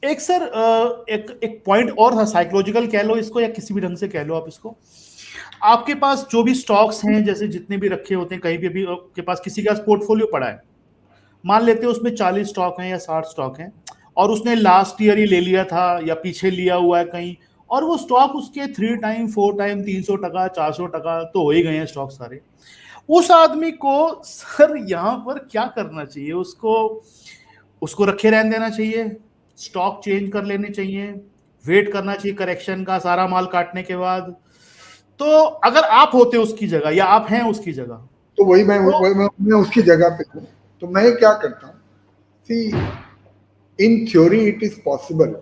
एक सर एक एक पॉइंट और था, साइकोलॉजिकल कह लो इसको या किसी भी ढंग से कह लो आप इसको। आपके पास जो भी स्टॉक्स हैं, जैसे जितने भी रखे होते हैं कहीं भी, आपके पास किसी का पोर्टफोलियो पड़ा है, मान लेते हैं उसमें 40 स्टॉक हैं या 60 स्टॉक हैं, और उसने लास्ट ईयर ही ले लिया था या पीछे लिया हुआ है कहीं, और वो स्टॉक उसके 3 टाइम 4 टाइम 300 टका 400 टका तो हो ही गए हैं स्टॉक सारे। उस आदमी को सर यहाँ पर क्या करना चाहिए? उसको उसको रखे रहने देना चाहिए, स्टॉक चेंज कर लेने चाहिए, वेट करना चाहिए करेक्शन का सारा माल काटने के बाद? तो अगर आप होते उसकी जगह या आप हैं उसकी जगह तो वही तो मैं उसकी जगह पे हूँ, तो मैं क्या करता हूँ, सी in theory it is possible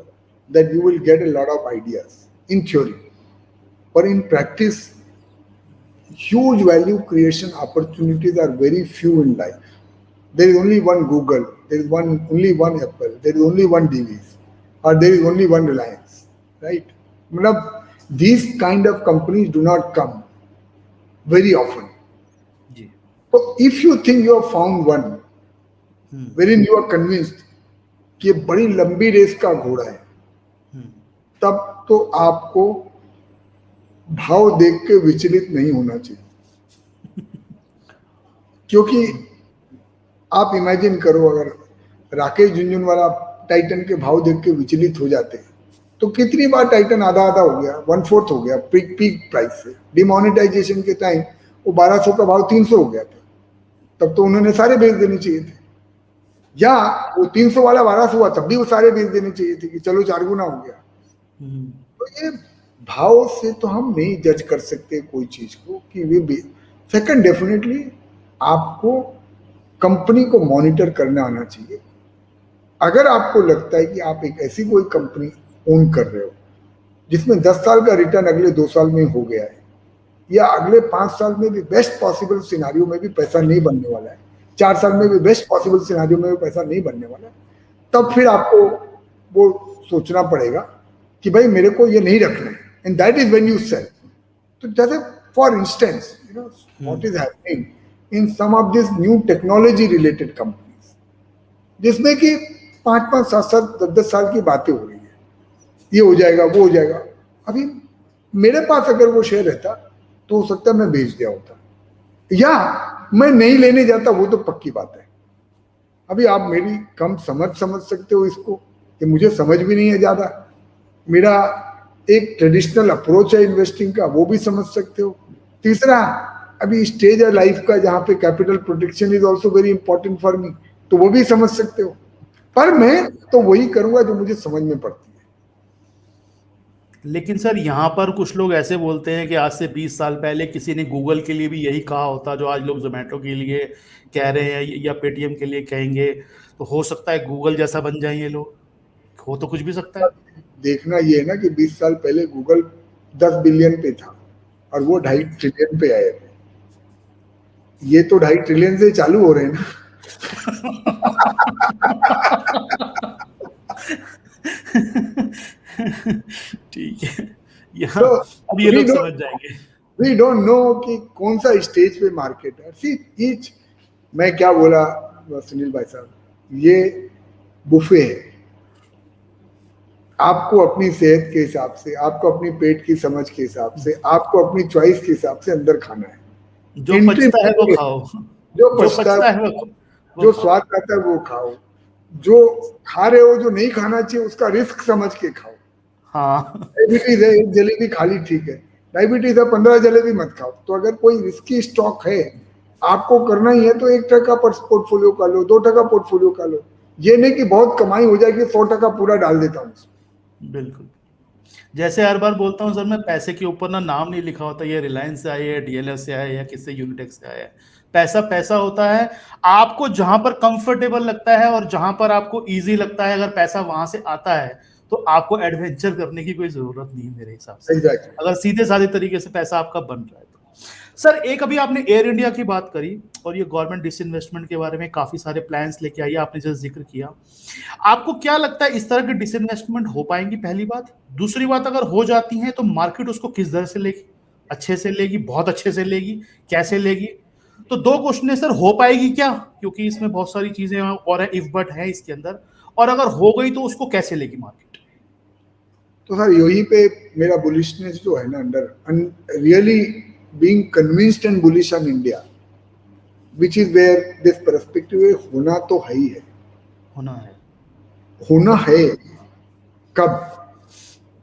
that you will get a lot of ideas in theory, but in practice huge value creation opportunities are very few in life. There is only one Google, there is only one Apple, there is only one Divis, or there is only one Reliance, right? These kind of companies do not come very often. Ji So if you think you have found one wherein you are convinced कि ये बड़ी लंबी race का घोड़ा है, तब तो आपको भाव देख के विचलित नहीं होना चाहिए। क्योंकि आप इमेजिन करो, अगर राकेश झुनझुनवाला टाइटन के भाव देख के विचलित हो जाते तो कितनी बार टाइटन आधा आधा हो गया, 1/4 हो गया पीक प्राइस से। डिमोनेटाइजेशन के टाइम वो 1200 का भाव 300 हो गया था, तब तो उन्होंने सारे बेच देने चाहिए थे, या वो 300 वाला 1200 हुआ तब भी वो सारे बेच देने चाहिए थे कि चलो 4 गुना हो गया। तो ये भाव से तो हम नहीं जज कर सकते कोई चीज को कि वे। सेकंड, डेफिनेटली आपको कंपनी को मॉनिटर करना आना चाहिए। अगर आपको लगता है कि आप एक ऐसी कोई कंपनी ओन कर रहे हो जिसमें 10 साल का रिटर्न अगले 2 साल में हो गया है, या अगले 5 साल में भी बेस्ट पॉसिबल सिनारियो में भी पैसा नहीं बनने वाला है, 4 साल में भी बेस्ट पॉसिबल सिनारियो में भी पैसा नहीं बनने वाला है, तब फिर आपको वो सोचना पड़ेगा कि भाई मेरे को ये नहीं रखना है, and that is when you sell. तो जैसे for instance what is happening in some of this new technology related companies, जिसमें कि 5-5 7-7 10-10 साल की बातें हो रही है, ये हो जाएगा वो हो जाएगा। अभी मेरे पास अगर वो शेयर रहता तो हो सकता है मैं बेच दिया होता, या मैं नहीं लेने जाता, वो तो पक्की बात है। अभी आप मेरी कम समझ सकते हो इसको, कि मुझे समझ भी नहीं है ज्यादा, मेरा एक ट्रेडिशनल अप्रोच है इन्वेस्टिंग का, वो भी समझ सकते हो। तीसरा, अभी स्टेज है लाइफ का जहां पे capital protection is also very important for me, तो वो भी समझ सकते हो। पर मैं तो वही करूंगा जो मुझे समझ में पड़ती है। लेकिन सर यहाँ पर कुछ लोग ऐसे बोलते हैं कि आज से 20 साल पहले किसी ने गूगल के लिए भी यही कहा होता जो आज लोग जोमेटो के लिए कह रहे हैं या पेटीएम के लिए कहेंगे, तो हो सकता है गूगल जैसा बन जाए ये लोग, हो तो कुछ भी सकता है। देखना ये है ना कि 20 साल पहले गूगल 10 बिलियन पे था और वो 2.5 ट्रिलियन पे आए, ये तो 2.5 ट्रिलियन से चालू हो रहे हैं ना। ठीक है, यहाँ तो अब ये लोग समझ जाएंगे। वी डोंट नो कि कौन सा स्टेज पे मार्केट है। सी ईच, मैं क्या बोला सुनील भाई साहब, ये बुफे है, आपको अपनी सेहत के हिसाब से, आपको अपनी पेट की समझ के हिसाब से, आपको अपनी चॉइस के हिसाब से अंदर खाना है। जो पचता है वो खाओ, जो पचता है जो स्वाद आता है वो खाओ, जो खा रहे हो जो नहीं खाना चाहिए उसका रिस्क समझ के खाओ। हाँ, डायबिटीज है, एक जलेबी खाली ठीक है, डायबिटीज है 15 जलेबी मत खाओ। तो अगर कोई रिस्की स्टॉक है आपको करना ही है तो 1% पोर्टफोलियो का लो, 2% पोर्टफोलियो का लो। ये नहीं कि बहुत कमाई हो जाएगी 100% पूरा डाल देता हूँ। बिल्कुल। जैसे हर बार बोलता हूँ सर, मैं पैसे के ऊपर ना नाम नहीं लिखा होता, ये रिलायंस से आया है, डीएलएफ से आया है या किससे यूनिटेक्स से आया है। पैसा पैसा होता है, आपको जहां पर कंफर्टेबल लगता है और जहां पर आपको इजी लगता है, अगर पैसा वहां से आता है तो आपको एडवेंचर करने की कोई जरूरत नहीं मेरे हिसाब से, अगर सीधे साधे तरीके से पैसा आपका बन रहा है तो। सर एक अभी आपने एयर इंडिया की बात करी और ये गवर्नमेंट डिसइन्वेस्टमेंट के बारे में काफी सारे प्लान्स लेके आई, आपने जैसे जिक्र किया, आपको क्या लगता है इस तरह की डिसइन्वेस्टमेंट हो पाएंगी? पहली बात। दूसरी बात, अगर हो जाती है तो मार्केट उसको किस तरह से लेगी? अच्छे से लेगी, बहुत अच्छे से लेगी, कैसे लेगी? तो 2 क्वेश्चन है सर, हो पाएगी क्या, क्योंकि इसमें बहुत सारी चीजें और है, इफ बट है इसके अंदर, और अगर हो गई तो उसको कैसे लेगी मार्केट? तो सर यही पे मेरा बुलिशनेस जो है ना, under really being convinced and bullish on India, which is where this perspective होना तो है ही है, होना है। कब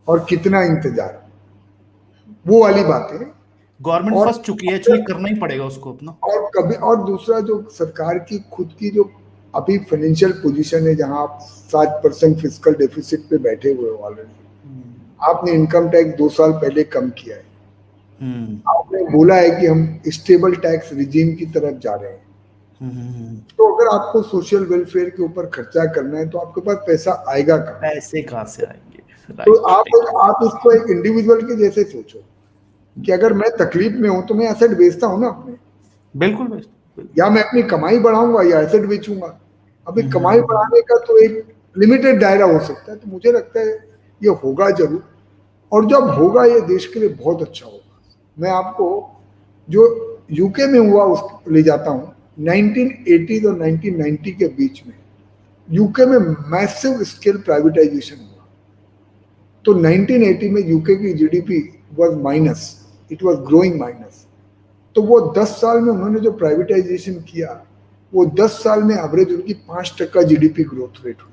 और कितना इंतजार, वो वाली बात है। गवर्नमेंट फंस चुकी है, एक्चुअली करना ही पड़ेगा उसको अपना। और कभी, और दूसरा जो सरकार की खुद की जो अभी फाइनेंशियल पोजीशन है, जहां आप 7% फिस्कल डेफिसिट पे बैठे हुए हो ऑलरेडी, आपने इनकम टैक्स 2 साल पहले कम किया है, आपने बोला है कि हम स्टेबल टैक्स रिजीम की तरफ जा रहे हैं, तो अगर आपको सोशल वेलफेयर के ऊपर खर्चा करना है तो आपके पास पैसा आएगा कहाँ? पैसे कहाँ से आएंगे? तो आप इसको एक इंडिविजुअल के जैसे सोचो कि अगर मैं तकलीफ में हूं तो मैं एसेट बेचता हूं ना अपने। बिल्कुल, या मैं अपनी कमाई बढ़ाऊंगा या एसेट बेचूंगा। अभी कमाई बढ़ाने का तो एक लिमिटेड दायरा हो सकता है, तो मुझे लगता है ये होगा जरूर, और जब होगा ये देश के लिए बहुत अच्छा होगा। मैं आपको जो यूके में हुआ उसको ले जाता हूं। 1980 और 1990 के बीच में यूके में मैसिव स्केल प्राइवेटाइजेशन हुआ। तो 1980 में यूके की GDP was minus, it was growing minus. तो वो 10 साल में उन्होंने जो प्राइवेटाइजेशन किया, वो 10 साल में एवरेज उनकी 5% जीडीपी ग्रोथ रेट हुई।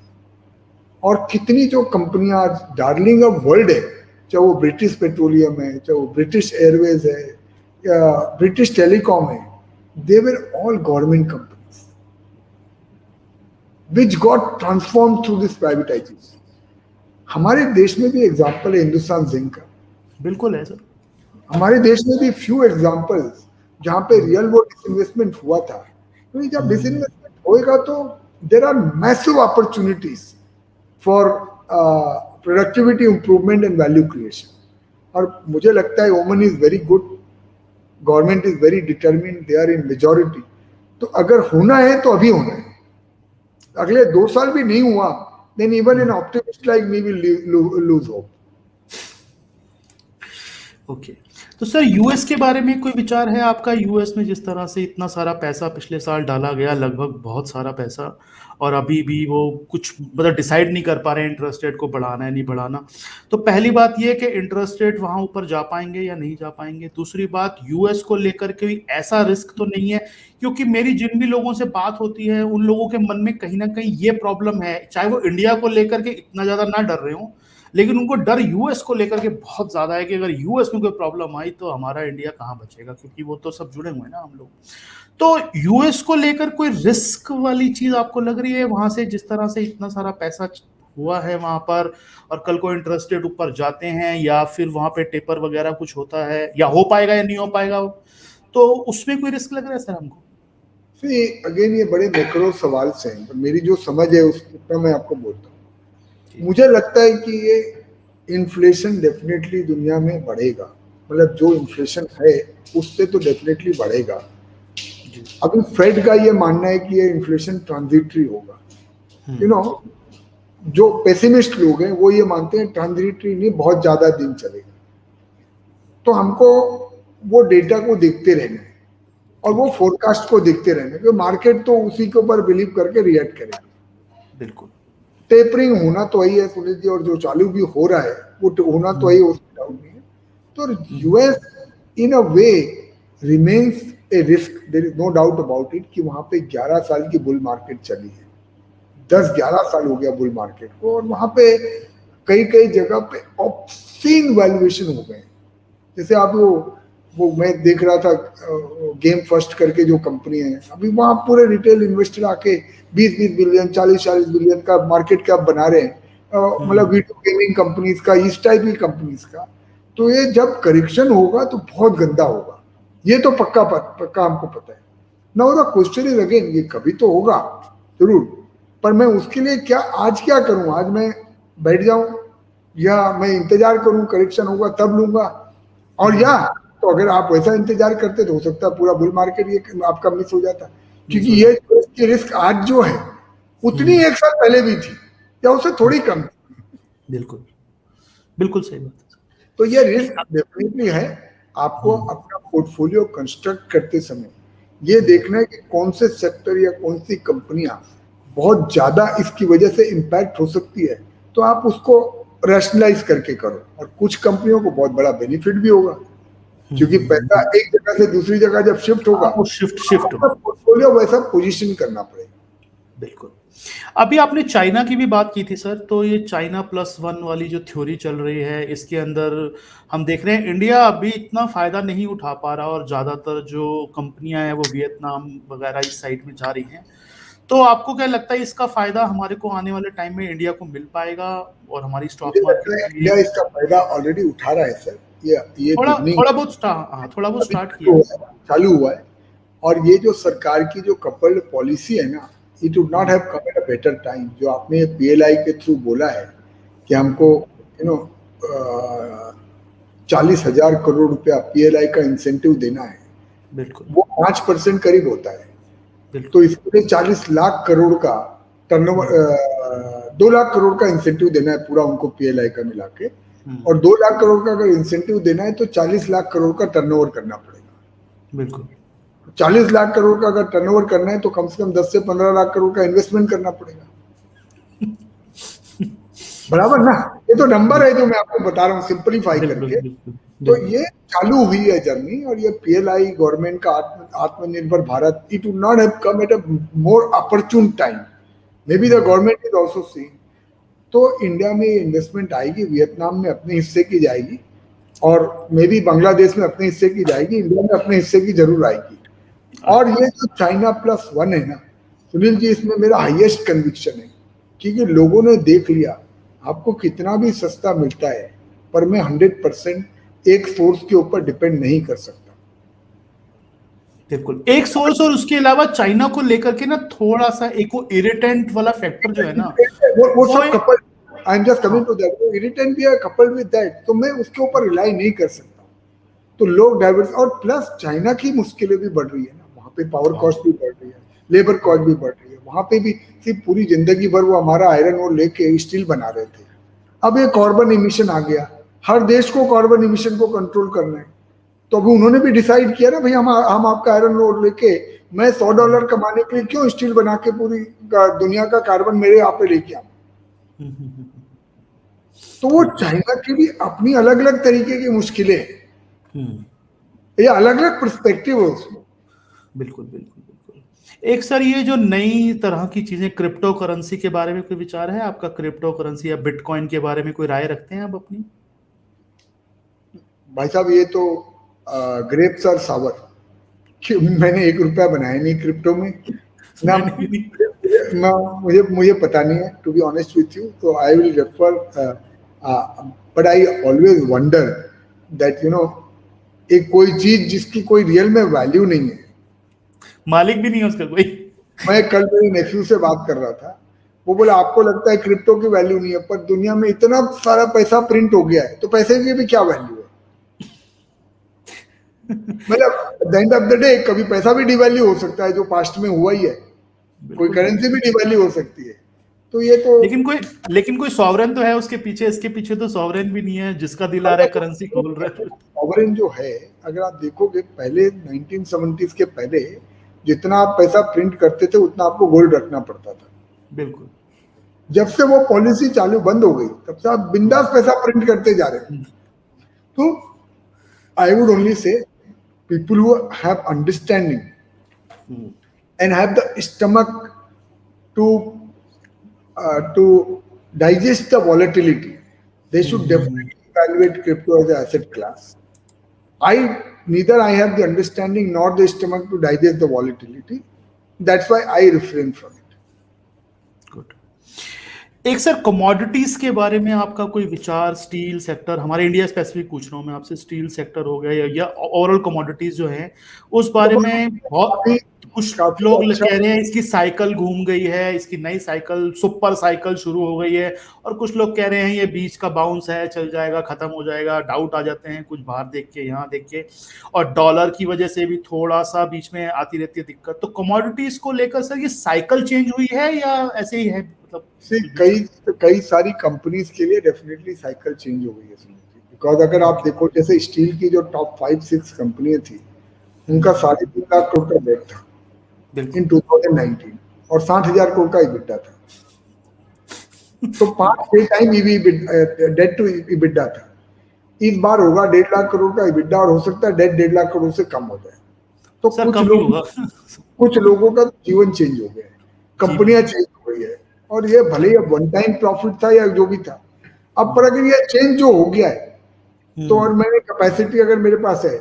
और कितनी जो कंपनियां आज डार्लिंग ऑफ वर्ल्ड है, चाहे वो ब्रिटिश पेट्रोलियम है, चाहे वो ब्रिटिश एयरवेज है, या ब्रिटिश टेलीकॉम है, they were all government companies which got transform through this privatization. हमारे देश में भी एग्जाम्पल है हिंदुस्तान जिंक का। बिल्कुल है सर। हमारे देश में भी फ्यू एग्जाम्पल्स जहां पे रियल वो डिसइन्वेस्टमेंट हुआ था। तो जब डिसइन्वेस्टमेंट होएगा तो there are massive opportunities for productivity improvement and value creation. और मुझे लगता है omen is very good, government is very determined, they are in majority. तो अगर होना है तो अभी होना है, अगले 2 साल भी नहीं हुआ, then even an optimist like me will lose hope. Okay, तो सर यूएस के बारे में कोई विचार है आपका? यूएस में जिस तरह से इतना सारा पैसा पिछले साल डाला गया, लगभग बहुत सारा पैसा, और अभी भी वो कुछ मतलब डिसाइड नहीं कर पा रहे हैं इंटरेस्ट रेट को बढ़ाना है नहीं बढ़ाना। तो पहली बात ये कि इंटरेस्ट रेट वहां ऊपर जा पाएंगे या नहीं जा पाएंगे। दूसरी बात, यूएस को लेकर के ऐसा रिस्क तो नहीं है, क्योंकि मेरी जिन भी लोगों से बात होती है उन लोगों के मन में कहीं ना कहीं ये प्रॉब्लम है, चाहे वो इंडिया को लेकर के इतना ज्यादा ना डर रहे हो, लेकिन उनको डर यूएस को लेकर के बहुत ज्यादा है कि अगर यूएस में कोई प्रॉब्लम आई तो हमारा इंडिया कहाँ बचेगा, क्योंकि वो तो सब जुड़े हुए हैं ना हम लोग। तो यूएस को लेकर कोई रिस्क वाली चीज आपको लग रही है वहां से, जिस तरह से इतना सारा पैसा हुआ है वहां पर, और कल को इंटरेस्ट रेट ऊपर जाते हैं या फिर वहां पे टेपर वगैरह कुछ होता है, या हो पाएगा या नहीं हो पाएगा, तो उसमें कोई रिस्क लग रहा है सर हमको? अगेन ये बड़े मैक्रो सवाल से हैं, मेरी जो समझ है उसका मैं आपको बोलता हूँ। मुझे लगता है कि ये इन्फ्लेशन डेफिनेटली दुनिया में बढ़ेगा, मतलब जो इन्फ्लेशन है उससे तो डेफिनेटली बढ़ेगा। अभी फेड का ये मानना है कि ये इन्फ्लेशन ट्रांजिटरी होगा। यू नो, जो पेसिमिस्ट लोग हैं वो ये मानते हैं ट्रांजिटरी नहीं, बहुत ज्यादा दिन चलेगा। तो हमको वो डेटा को देखते रहना है और वो फोरकास्ट को देखते रहना है, क्योंकि मार्केट तो उसी के ऊपर बिलीव करके रिएक्ट करेगा। बिल्कुल, टेपरिंग होना तो वही है सुनील जी, और जो चालू भी हो रहा है वो होना तो वही, उसमें डाउट नहीं है। तो US in a way remains a risk, there is no doubt about it, कि वहां पे 11 साल की बुल मार्केट चली है, 10-11 साल हो गया बुल मार्केट को, और वहां पे कई कई जगह पे ऑब्सीन वैल्यूएशन हो गए। जैसे आप वो मैं देख रहा था गेम फर्स्ट करके जो कंपनी है, अभी वहां पूरे रिटेल इन्वेस्टर आके 20-20 बिलियन 40-40 बिलियन का मार्केट कैप बना रहे हैं, मतलब वीडियो गेमिंग कंपनीज का, इस टाइप की कंपनीज का। तो ये जब करेक्शन होगा तो बहुत गंदा होगा, ये तो पक्का हमको पता है। Now the question is again, ये कभी तो होगा जरूर, पर मैं उसके लिए आज क्या करूं? आज मैं बैठ जाऊं या मैं इंतजार करूं करेक्शन होगा तब लूंगा? और या तो अगर आप वैसा इंतजार करते तो हो सकता है पूरा बुल मार्केट ये आपका मिस हो जाता, क्योंकि ये रिस्क आज जो है उतनी 1 साल पहले भी थी या उससे थोड़ी कम थी। बिल्कुल बिल्कुल सही बात है। तो ये रिस्क डेफिनेटली है। आपको अपना पोर्टफोलियो कंस्ट्रक्ट करते समय ये देखना है कि कौन से सेक्टर या कौन सी कंपनियां बहुत ज्यादा इसकी वजह से इम्पैक्ट हो सकती है, तो आप उसको रैशनलाइज करके करो, और कुछ कंपनियों को बहुत बड़ा बेनिफिट भी होगा, क्योंकि पैसा एक जगह से दूसरी जगह जब शिफ्ट होगा, वो शिफ्ट होगा, पोर्टफोलियो वैसा पोजीशन करना पड़ेगा। बिल्कुल। अभी आपने चाइना की भी बात की थी सर, तो ये चाइना +1 वाली जो थ्योरी चल रही है, इसके अंदर हम देख रहे हैं इंडिया अभी इतना फायदा नहीं उठा पा रहा, और ज्यादातर जो कंपनियां हैं वो वियतनाम वगैरह इस साइड में जा रही हैं। तो आपको क्या लगता है इसका फायदा हमारे को आने वाले टाइम में इंडिया को मिल पाएगा, और हमारी स्टॉक मार्केट के इंडिया लिए इसका फायदा ऑलरेडी उठा रहा है सर। ये थोड़ा बहुत स्टार्ट किया है, चालू हुआ है, और ये जो सरकार की जो कपल्ड पॉलिसी है ना, it would not have come at a better time. जो आपने पीएलआई के थ्रू बोला है कि हमको 40,000 करोड़ रुपया पीएलआई का इंसेंटिव देना है, बिल्कुल वो 5% करीब होता है, तो इसके लिए 40 लाख करोड़ का टर्नओवर, 2 लाख करोड़ का इंसेंटिव देना है पूरा उनको पीएलआई का मिला के, और 2 लाख करोड़ का अगर इंसेंटिव देना है तो 40 लाख करोड़ का टर्नओवर करना पड़ेगा। बिल्कुल 40 लाख करोड़ का अगर टर्नओवर करना है तो कम से कम 10 से 15 लाख करोड़ का इन्वेस्टमेंट करना पड़ेगा, बराबर ना? ये तो नंबर है जो मैं आपको बता रहा हूँ सिंपलीफाई करके। तो ये चालू हुई है जर्नी, और ये पीएलआई गवर्नमेंट का Atmanirbhar Bharat, it would not have come at a more opportune time, maybe the government is also seeing. तो इंडिया में इन्वेस्टमेंट आएगी, वियतनाम में अपने हिस्से की जाएगी, और मे बी बांग्लादेश में अपने हिस्से की जाएगी, इंडिया में अपने हिस्से की जरूर आएगी। और ये जो चाइना +1 है ना सुनील जी, इसमें मेरा हाईएस्ट कन्विक्शन है, क्योंकि लोगों ने देख लिया आपको कितना भी सस्ता मिलता है, पर मैं 100% एक सोर्स के ऊपर डिपेंड नहीं कर सकता। बिल्कुल एक सोर्स, और उसके अलावा चाइना को लेकर के ना थोड़ा सा एक इरिटेंट वाला फैक्टर जो है ना, वो सब couple, I am just coming to that, वो इरिटेंट भी है कपल्ड विद दैट, तो मैं उसके ऊपर रिलाई नहीं कर सकता। तो लोग डाइवर्स, और प्लस चाइना की मुश्किलें भी बढ़ रही है ना, वहाँ पे पावर कॉस्ट भी बढ़ रही है, लेबर कॉस्ट भी बढ़ रही है, वहाँ पे भी सिर्फ पूरी जिंदगी भर वो हमारा आयरन और लेके स्टील बना रहे थे, अब ये कार्बन इमिशन आ गया, हर देश को कार्बन इमिशन को कंट्रोल करना है, तो अभी उन्होंने भी डिसाइड किया ना भाई हम आपका आयरन ओर लेके, मैं $100 कमाने के लिए क्यों स्टील बना के पूरी दुनिया का कार्बन मेरे यहाँ पे लेके आऊं। तो वो चाइना की भी अपनी अलग अलग तरीके की मुश्किलें हैं, ये अलग अलग पर्सपेक्टिव है उसमें। बिल्कुल बिल्कुल बिल्कुल। एक सर ये जो नई तरह की चीजें, क्रिप्टो करेंसी के बारे में कोई विचार है आपका? क्रिप्टो करेंसी या बिटकॉइन के बारे में कोई राय रखते हैं आप अपनी? भाई साहब ये तो ग्रेप्स और सावर, मैंने ₹1 बनाया नहीं क्रिप्टो में ना, मुझे पता नहीं है to be honest with you, तो I will refer, but I always wonder that एक कोई चीज जिसकी कोई रियल में वैल्यू नहीं है, मालिक भी नहीं है उसका कोई। मैं कल मेरे नेफ्यू से बात कर रहा था, वो बोला आपको लगता है क्रिप्टो की वैल्यू नहीं है, पर दुनिया में इतना सारा पैसा प्रिंट हो गया है तो पैसे की भी क्या वैल्यू है। मतलब at the end of the day कभी पैसा भी डिवैल्यू हो सकता है, जो पास्ट में हुआ ही है, कोई करेंसी भी डिवैल्यू हो सकती है। तो ये तो लेकिन कोई सॉवरेन तो है उसके पीछे, इसके पीछे तो सॉवरेन भी नहीं है, जिसका दिल आ रहा है करेंसी खोल रहा है। सॉवरेन जो है, अगर आप देखोगे पहले 1970s के पहले जितना आप पैसा प्रिंट करते थे उतना आपको गोल्ड रखना पड़ता था। बिल्कुल। जब से वो पॉलिसी चालू बंद हो गई तब से आप बिंदास पैसा प्रिंट करते जा रहे हैं। तो I would only say people who have understanding and have the stomach to digest the volatility, they should definitely evaluate crypto as an asset class. Neither I have the understanding nor the stomach to digest the volatility. That's why I refrain from it. Good. एक sir commodities के बारे में आपका कोई विचार? Steel sector, हमारे India specific पूछ रहा हूं मैं आपसे, स्टील सेक्टर हो गया या ओवरऑल कमोडिटीज जो है उस बारे में बहुत कुछ लोग कह रहे हैं इसकी साइकिल घूम गई है, इसकी नई साइकिल सुपर साइकिल शुरू हो गई है, और कुछ लोग कह रहे हैं ये बीच का बाउंस है, चल जाएगा, खत्म हो जाएगा। डाउट आ जाते हैं कुछ बाहर देख के, यहाँ देख के, और डॉलर की वजह से भी थोड़ा सा बीच में आती रहती है दिक्कत। तो कमोडिटीज को लेकर सर ये साइकिल चेंज हुई है या ऐसे ही है? मतलब कई सारी कंपनीज के लिए डेफिनेटली साइकिल चेंज हो गई है, बिकॉज अगर आप देखो जैसे स्टील की जो टॉप 5-6 कंपनियां थी उनका 3.5 लाख करोड़ का डेट था इन 2019, और 60,000 करोड़ का EBITDA था। तो 5-6 टाइम डेट टू EBITDA था। इस बार होगा 1.5 लाख करोड़ का EBITDA और हो सकता है डेट 1.5 लाख करोड़ से कम हो जाए। तो सर कम ही होगा। कुछ लोगों का जीवन चेंज हो गया है, कंपनियां चेंज हो गई है, और ये भले ही वन टाइम प्रॉफिट था या जो भी था, अब पर अगर ये चेंज जो हो गया है तो, और मैंने कैपेसिटी अगर मेरे पास है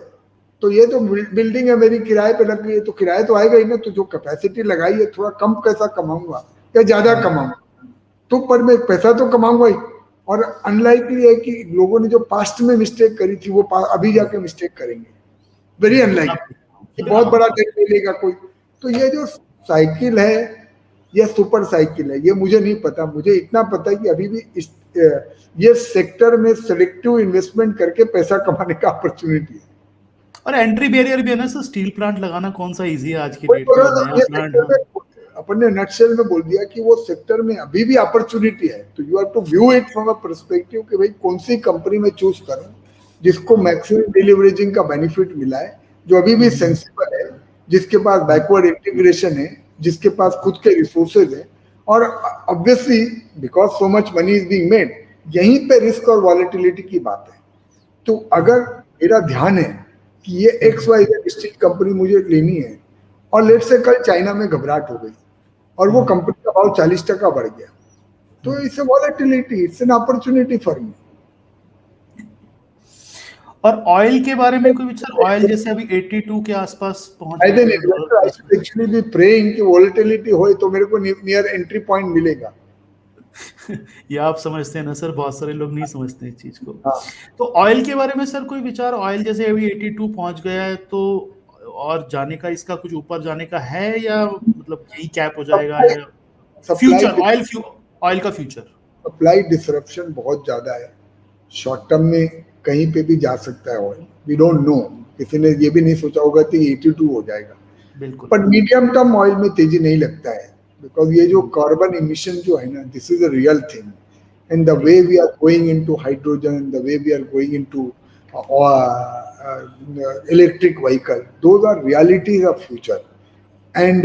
तो ये तो बिल्डिंग है मेरी किराए पे लग गई है तो किराया तो आएगा ही ना। तो जो कैपेसिटी लगाई है थोड़ा कम पैसा कमाऊंगा या ज्यादा कमाऊंगा, तो पर मैं पैसा तो कमाऊंगा ही। और अनलाइकली है कि लोगों ने जो पास्ट में मिस्टेक करी थी वो अभी जाके मिस्टेक करेंगे, वेरी अनलाइकली। बहुत बड़ा डेट ले लेगा कोई। तो ये जो साइकिल है ये सुपर साइकिल है, ये मुझे नहीं पता। मुझे इतना पता है कि अभी भी ये सेक्टर में सिलेक्टिव इन्वेस्टमेंट करके पैसा कमाने का अपॉर्चुनिटी है। और एंट्री बैरियर भी है ना सर, स्टील प्लांट लगाना कौन सा इजी है आज की डेट में, नया प्लांट। अपन ने नटशेल में बोल दिया कि वो सेक्टर में अभी भी अपॉर्चुनिटी है। तो you have to view it from a perspective कि भाई कौन सी कंपनी में चूज करूं जिसको मैक्सिमम डिलीवरेजिंग का बेनिफिट मिला है, जो अभी भी सेंसिबल है, जिसके पास बैकवर्ड इंटीग्रेशन है, जिसके पास खुद के रिसोर्सेज है, और obviously because so much money is being made, यहीं पे रिस्क और वॉलेटिलिटी की बात है। तो अगर मेरा ध्यान है कि ये XYZ स्टील कंपनी मुझे लेनी है और लेट से कल चाइना में घबराहट हो गई और वो कंपनी का भाव 40% बढ़ गया, तो it's volatility, it's an opportunity for me. और ऑयल के बारे में कोई विचार? ऑयल जैसे अभी 82 के आसपास पहुंच गया है। एक्चुअली भी प्रेइंग कि वॉलेटिलिटी होए तो मेरे को नियर एंट्री पॉइंट मिलेगा। ये आप समझते हैं ना सर, बहुत सारे लोग नहीं समझते इस चीज को। हाँ। तो ऑयल के बारे में सर कोई विचार? ऑयल जैसे अभी 82 पहुंच गया है, तो और जाने का, इसका कुछ ऊपर जाने का है, या मतलब यही कैप हो जाएगा, या फ्यूचर ऑयल का फ्यूचर? सप्लाई डिसरप्शन बहुत ज्यादा है, शॉर्ट टर्म में कहीं पे भी जा सकता है ऑयल, वी डोंट नो। किसी ने ये भी नहीं सोचा होगा कि 82 हो जाएगा, बिल्कुल। पर मीडियम टर्म ऑयल में तेजी नहीं लगता है, बिकॉज ये जो कार्बन इमिशन जो है ना, this is a real thing, and the way we are going into hydrogen, the way we are going into electric vehicle, those are realities of future. And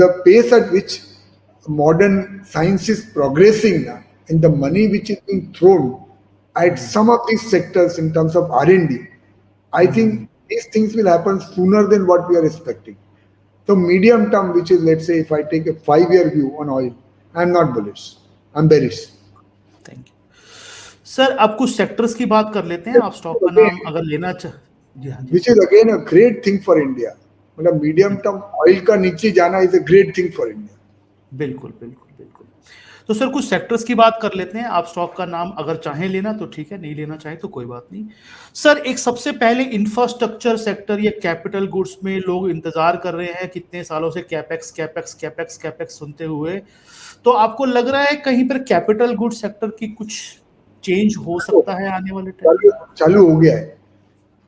the pace at which modern science is progressing now, and the money which is being thrown at some of these sectors in terms of R&D, I think these things will happen sooner than what we are expecting. So medium term, which is, let's say, if I take a 5-year view on oil, I'm not bullish, I'm bearish. Thank you sir. अब कुछ sectors की बात कर लेते हैं। आप stock का नाम अगर लेना which is again a great thing for India. मतलब मीडियम टर्म ऑयल का नीचे जाना is a great thing for India. बिल्कुल बिल्कुल बिल्कुल। तो सर कुछ सेक्टर्स की बात कर लेते हैं। आप स्टॉक का नाम अगर चाहें लेना तो ठीक है, नहीं लेना चाहें तो कोई बात नहीं। सर एक सबसे पहले इंफ्रास्ट्रक्चर सेक्टर या कैपिटल गुड्स में लोग इंतजार कर रहे हैं कितने सालों से, कैपेक्स कैपेक्स कैपेक्स कैपेक्स सुनते हुए। तो आपको लग रहा है कहीं पर कैपिटल गुड्स सेक्टर की कुछ चेंज हो सकता है आने वाले टाइम? चालू हो गया है।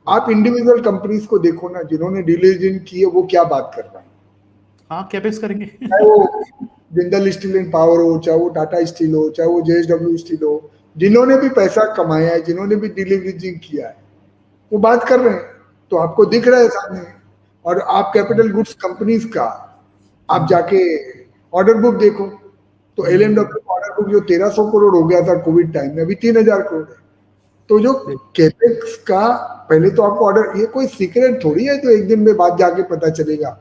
आप इंडिविजुअल कंपनीज को देखो ना, जिन्होंने डिलीजेंट की है वो क्या बात कर रहे हैं। हाँ कैपेक्स करेंगे। चाहे वो जिंदल स्टील एंड पावर हो, चाहे वो टाटा स्टील हो, चाहे वो JSW स्टील हो, जिन्होंने भी पैसा कमाया है, जिन्होंने भी डिलीवरेजिंग किया है, वो बात कर रहे हैं। तो आपको दिख रहा है सामने। और आप कैपिटल गुड्स कंपनीज का आप जाके ऑर्डर बुक देखो तो LMW ऑर्डर बुक जो 1300 करोड़ हो गया था कोविड टाइम में, अभी 3000 करोड़ है। तो जो कैपेक्स का पहले तो आपको ऑर्डर, ये कोई सीक्रेट थोड़ी है तो एक दिन में बाद जाके पता चलेगा,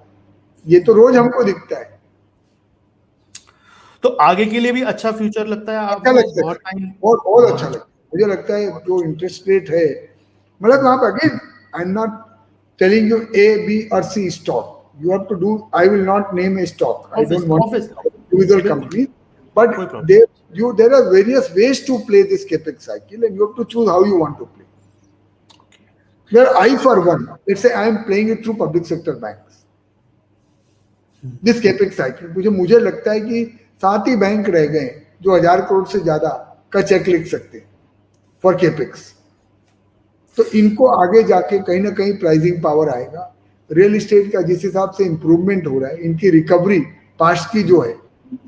ये तो रोज हमको दिखता है। तो आगे के लिए भी अच्छा फ्यूचर लगता है आपको? अच्छा लगता है, बहुत टाइम बहुत अच्छा लगता है। मुझे लगता है जो इंटरेस्ट रेट है, मतलब आप again, I am not telling you A, B और C stock, you have to do, I will not name a stock, I don't want individual company, but there are various ways to play this capex cycle and you have to choose how you want to play. Where I for one, let's say I am playing it through public sector banks, this capex cycle, मुझे लगता है कि 7 ही bank रह गए जो 1000 करोड़ से ज्यादा का चेक लिख सकते हैं फॉर केपेक्स। तो इनको आगे जाके कहीं ना कहीं प्राइसिंग पावर आएगा। रियल एस्टेट का जिस हिसाब से इंप्रूवमेंट हो रहा है, इनकी रिकवरी पास्ट की जो है,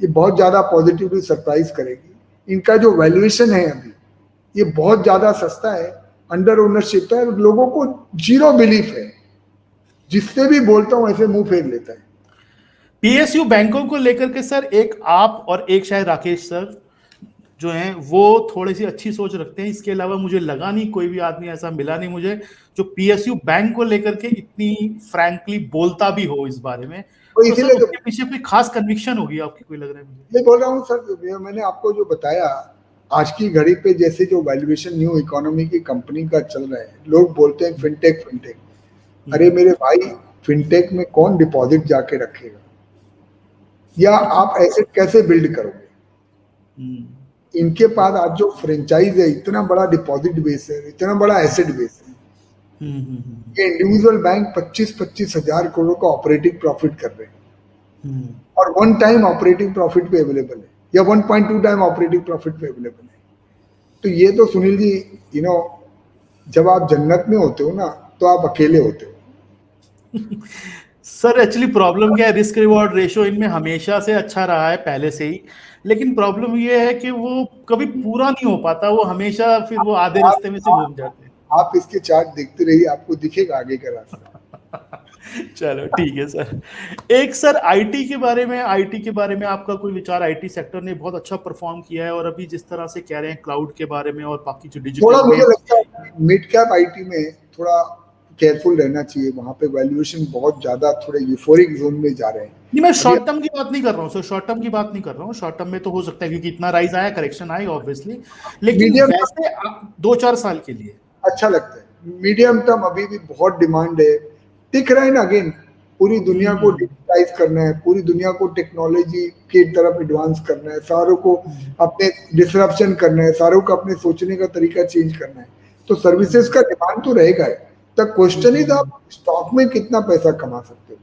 ये बहुत ज्यादा पॉजिटिवली सरप्राइज करेगी। इनका जो वैल्यूएशन है अभी, ये बहुत ज्यादा सस्ता है, अंडर ओनरशिप है, लोगों को जीरो बिलीफ है। जिससे भी बोलता हूँ ऐसे मुंह फेर लेता है। पीएसयू बैंकों को लेकर के सर एक आप और एक शायद राकेश सर जो हैं वो थोड़ी सी अच्छी सोच रखते हैं, इसके अलावा मुझे लगा नहीं, कोई भी आदमी ऐसा मिला नहीं मुझे जो पीएसयू बैंक को लेकर के इतनी फ्रैंकली बोलता भी हो इस बारे में। तो तो सर इसीलिए उसके पीछे कोई खास कन्विक्शन होगी आपकी, कोई लग रहा है मुझे। मैं बोल रहा हूँ सर, मैंने आपको जो बताया आज की घड़ी पे जैसे जो वैल्यूएशन न्यू इकोनॉमी की कंपनी का चल रहा है, लोग बोलते हैं फिनटेक फिनटेक। अरे मेरे भाई, फिनटेक में कौन डिपॉजिट जाके रखेगा, या आप एसेट कैसे बिल्ड करोगे? इनके पास आज जो फ्रेंचाइज है, इतना बड़ा डिपॉजिट बेस है, इतना बड़ा एसेट बेस है, ये इंडिविजुअल बैंक 25-25 हजार करोड़ का ऑपरेटिंग प्रॉफिट कर रहे हैं और 1 टाइम ऑपरेटिंग प्रॉफिट पे अवेलेबल है या 1.2 टाइम ऑपरेटिंग प्रॉफिट पे अवेलेबल है। तो ये तो सुनील जी, जब आप जन्नत में होते हो ना तो आप अकेले होते हो। सर एक्चुअली प्रॉब्लम क्या है, रिस्क रिवॉर्ड रेशो इनमें हमेशा से अच्छा रहा है पहले से ही, लेकिन प्रॉब्लम ये है कि वो कभी पूरा नहीं हो पाता, वो हमेशा फिर वो आधे रास्ते में से घूम जाते हैं। आप इसके चार्ट देखते रहिए, आपको दिखेगा आगे का रास्ता। चलो ठीक है सर। एक सर आईटी के बारे में आपका कोई विचार? आईटी सेक्टर ने बहुत अच्छा परफॉर्म किया है और अभी जिस तरह से कह रहे हैं क्लाउड के बारे में और बाकी जो थोड़ा डिजिटल मुझे लगता है मिड कैप आईटी में थोड़ा केयरफुल रहना चाहिए, वहां पे वैल्यूएशन बहुत ज्यादा थोड़े यूफोरिक जोन में जा रहे हैं। नहीं, मैं शॉर्ट टर्म की बात नहीं कर रहा हूँ सर, शॉर्ट टर्म की बात नहीं कर रहा हूँ। शॉर्ट टर्म में तो हो सकता है क्योंकि इतना राइज आया, करेक्शन आएगा ऑब्वियसली, लेकिन मीडियम वैसे 2-4 साल के लिए अच्छा लगता है। मीडियम टर्म अभी भी बहुत डिमांड है, दिख रहा है ना। अगेन पूरी दुनिया को डिजिटाइज करना है, पूरी दुनिया को टेक्नोलॉजी की तरफ एडवांस करना है, सारों को अपने डिसरप्शन करना है, सारों को अपने सोचने का तरीका चेंज करना है, तो सर्विसेज का डिमांड तो रहेगा है। द क्वेश्चन इज आप स्टॉक में कितना पैसा कमा सकते हो।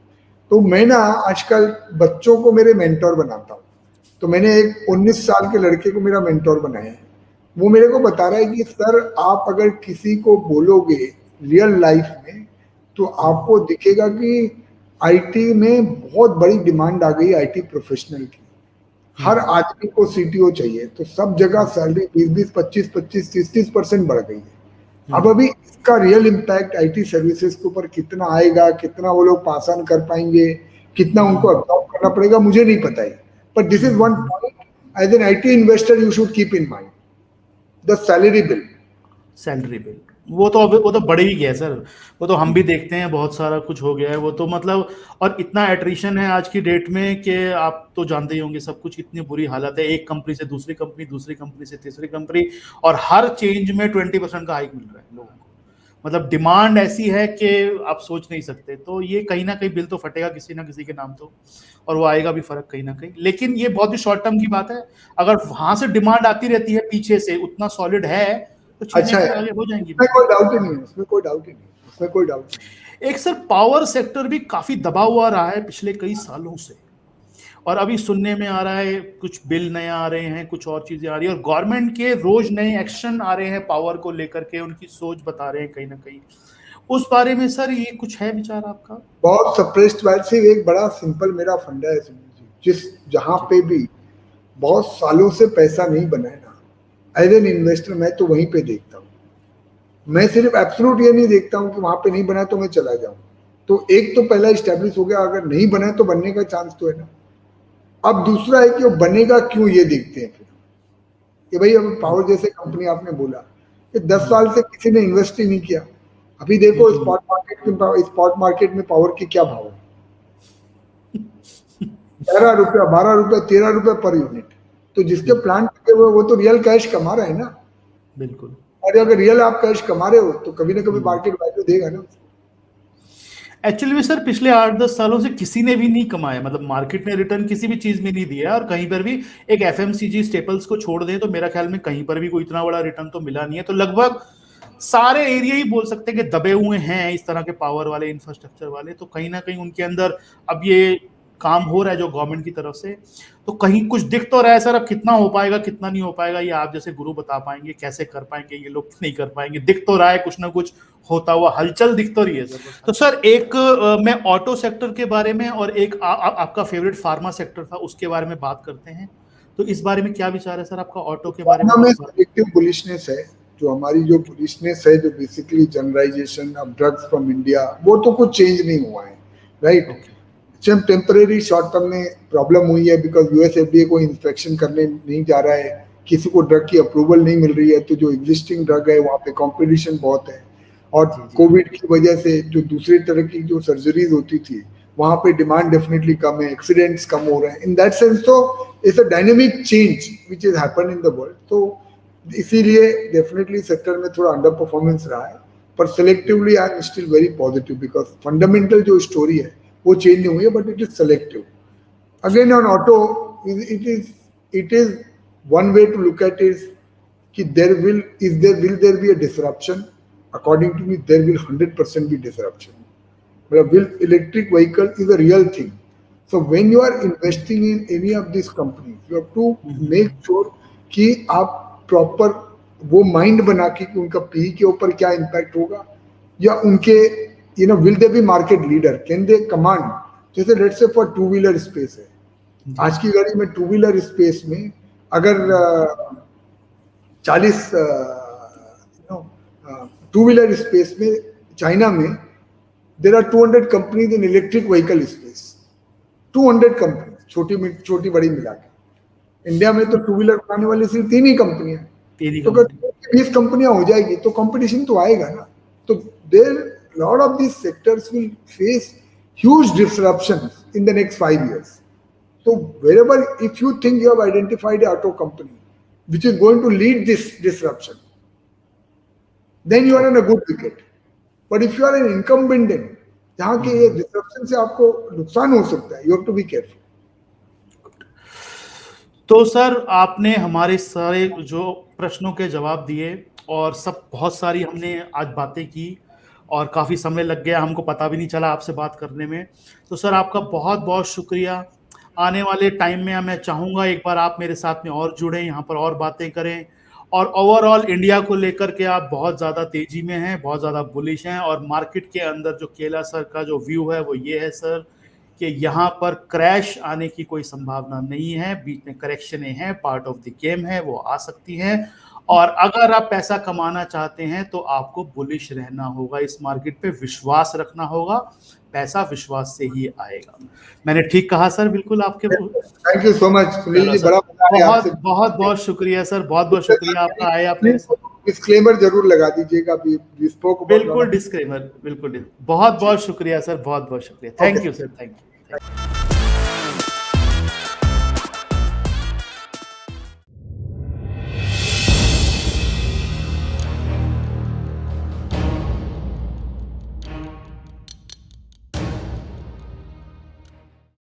तो मैं ना आजकल बच्चों को मेरे मेंटोर बनाता हूँ। तो मैंने एक 19 साल के लड़के को मेरा मेंटोर बनाया है। वो मेरे को बता रहा है कि सर आप अगर किसी को बोलोगे रियल लाइफ में तो आपको दिखेगा कि आईटी में बहुत बड़ी डिमांड आ गई आईटी प्रोफेशनल की। हर आदमी को सीटीओ चाहिए, तो सब जगह सैलरी 20-20, 25-25, 30-30% बढ़ गई है। अब अभी इसका रियल इम्पैक्ट आईटी सर्विसेज के ऊपर कितना आएगा, कितना वो लोग पास ऑन कर पाएंगे, कितना उनको अब्जॉर्ब करना पड़ेगा, मुझे नहीं पता है। But this is one point as an IT investor you should keep in mind, the salary bill. वो तो बढ़ ही गया सर, वो तो हम भी देखते हैं, बहुत सारा कुछ हो गया है वो तो, मतलब और इतना एट्रिशन है आज की डेट में कि आप तो जानते ही होंगे सब कुछ, इतनी बुरी हालत है, एक कंपनी से दूसरी कंपनी, दूसरी कंपनी से तीसरी कंपनी, और हर चेंज में 20% का हाइक मिल रहा है लोगों को। मतलब डिमांड ऐसी है कि आप सोच नहीं सकते। तो ये कहीं ना कहीं बिल तो फटेगा किसी ना किसी के नाम तो, और वो आएगा भी फर्क कहीं ना कहीं, लेकिन ये बहुत ही शॉर्ट टर्म की बात है। अगर वहां से डिमांड आती रहती है पीछे से, उतना सॉलिड है तो चीजें अच्छा फिर है, आगे हो जाएंगी। उसमें कोई डाउट ही नहीं है, उसमें कोई डाउट ही नहीं, उसमें कोई डाउट नहीं। एक सर पावर सेक्टर भी काफी दबा हुआ रहा है पिछले कई सालों से, और अभी सुनने में आ रहा है कुछ बिल नए आ रहे हैं, कुछ और चीजें आ रही है, और गवर्नमेंट के रोज नए एक्शन आ रहे हैं पावर को लेकर के, उनकी सोच बता रहे हैं कहीं ना कहीं। उस बारे में सर ये कुछ है विचार आपका? बहुत सप्रेस्ड वैल्यू से एक बड़ा सिंपल मेरा फंडा है सुनील जी, जिस जहां पे भी बहुत सालों से पैसा नहीं बना है ना, एज एन इन्वेस्टर मैं तो वहीं पे देखता हूँ। मैं सिर्फ एब्सोल्यूट ये नहीं देखता हूँ कि वहां पे नहीं बना तो मैं चला जाऊं। तो एक तो पहला इस्टेब्लिश हो गया, अगर नहीं बना तो बनने का चांस तो है ना। अब दूसरा है कि वो बनेगा क्यों, ये देखते हैं फिर कि भाई अब पावर जैसे कंपनी आपने बोला कि 10 साल से किसी ने इन्वेस्ट ही नहीं किया। अभी देखो स्पॉट मार्केट में पावर की क्या भाव है, 11 रुपया, 12 रुपया, 13 रुपया पर यूनिट। तो जिसके प्लांट लगे हुए वो तो रियल कैश कमा रहा है ना। बिल्कुल। और अगर रियल आप कैश कमा रहे हो तो कभी ना कभी मार्केट वैल्यू देगा ना। एक्चुअली में सर पिछले 8-10 सालों से किसी ने भी नहीं कमाया, मतलब मार्केट ने रिटर्न किसी भी चीज में नहीं दिया, और कहीं पर भी एक एफएमसीजी स्टेपल्स को छोड़ दें तो मेरा ख्याल में कहीं पर भी कोई इतना बड़ा रिटर्न तो मिला नहीं है। तो लगभग सारे एरिया ही बोल सकते हैं कि दबे हुए हैं इस तरह के पावर वाले, इंफ्रास्ट्रक्चर वाले। तो कहीं ना कहीं उनके अंदर अब ये काम हो रहा है जो गवर्नमेंट की तरफ से, तो कहीं कुछ दिख तो रहा है सर। अब कितना हो पाएगा कितना नहीं हो पाएगा ये आप जैसे गुरु बता पाएंगे, कैसे कर पाएंगे ये लोग नहीं कर पाएंगे। दिख तो रहा है कुछ ना कुछ होता हुआ, हलचल दिख तो रही है सर। तो सर एक मैं ऑटो सेक्टर के बारे में और एक आपका फेवरेट फार्मा सेक्टर था उसके बारे में बात करते हैं। तो इस बारे में क्या विचार है सर आपका ऑटो के बारे में? सब्जेक्टिव बुलिशनेस है, जो हमारी जो बुलिशनेस है, जो basically generalization of drugs from India, वो तो कुछ चेंज नहीं हुआ है, राइट। सिर्फ टेम्परेरी शॉर्ट टर्म में प्रॉब्लम हुई है बिकॉज यूएस एफडीए को इंस्पेक्शन करने नहीं जा रहा है, किसी को ड्रग की अप्रूवल नहीं मिल रही है, तो जो एग्जिस्टिंग ड्रग है वहाँ पे कंपटीशन बहुत है, और कोविड की वजह से जो दूसरी तरह की जो सर्जरीज होती थी वहाँ पे डिमांड डेफिनेटली कम है, एक्सीडेंट्स कम हो रहे हैं. इन दैट सेंस तो it's a dynamic change which is happen in the world. तो इसीलिए डेफिनेटली सेक्टर में थोड़ा अंडर परफॉर्मेंस रहा है, पर selectively I am still very positive because fundamental जो स्टोरी है वो चेंज नहीं हुई है, but it is selective. Again on auto it is one way to look at is कि there will there be a disruption? According to me, there will 100% be disruption. But will electric vehicle is a real thing. So when you are investing in any of these companies, you have to make sure कि आप proper वो mind बना के कि उनका PE के ऊपर क्या इम्पैक्ट होगा, या उनके will they be market leader, can they command. जैसे let's say for two wheeler space है, आज की घड़ी में टू व्हीलर स्पेस में अगर 40 टू व्हीलर स्पेस में चाइना में there are 200 companies in electric vehicle space. 200 company छोटी बड़ी मिला के. इंडिया में तो टू व्हीलर बनाने वाली सिर्फ 3 ही कंपनियां, तो अगर 20 कंपनियां हो जाएगी तो कंपटीशन तो आएगा ना. तो there lot of this sectors will face huge disruptions in the next 5 years. So wherever, if you think you have identified an auto company which is going to lead this disruption, then you are in a good wicket. But if you are an incumbent, जहाँ के ये disruption से आपको नुकसान हो सकता है, you have to be careful. तो सर आपने हमारे सारे जो प्रश्नों के जवाब दिए, और सब बहुत सारी हमने आज बातें की, और काफ़ी समय लग गया, हमको पता भी नहीं चला आपसे बात करने में. तो सर आपका बहुत बहुत शुक्रिया. आने वाले टाइम में मैं चाहूँगा एक बार आप मेरे साथ में और जुड़ें, यहाँ पर और बातें करें. और ओवरऑल इंडिया को लेकर के आप बहुत ज़्यादा तेज़ी में हैं, बहुत ज़्यादा बुलिश हैं, और मार्केट के अंदर जो केला सर का जो व्यू है वो ये है सर कि यहाँ पर क्रैश आने की कोई संभावना नहीं है. बीच में करेक्शनें हैं, पार्ट ऑफ द गेम है, वो आ सकती हैं. और अगर आप पैसा कमाना चाहते हैं तो आपको बुलिश रहना होगा, इस मार्केट पे विश्वास रखना होगा. पैसा विश्वास से ही आएगा. मैंने ठीक कहा सर? बिल्कुल आपके. Thank you so much Sunil ji, बड़ा बहुत बहुत बहुत शुक्रिया सर, बहुत बहुत शुक्रिया आपका आए. आपने डिस्क्लेमर जरूर लगा दीजिएगा. बिल्कुल डिस्क्लेमर, बिल्कुल. बहुत बहुत शुक्रिया सर, बहुत बहुत शुक्रिया. Thank you sir, thank you.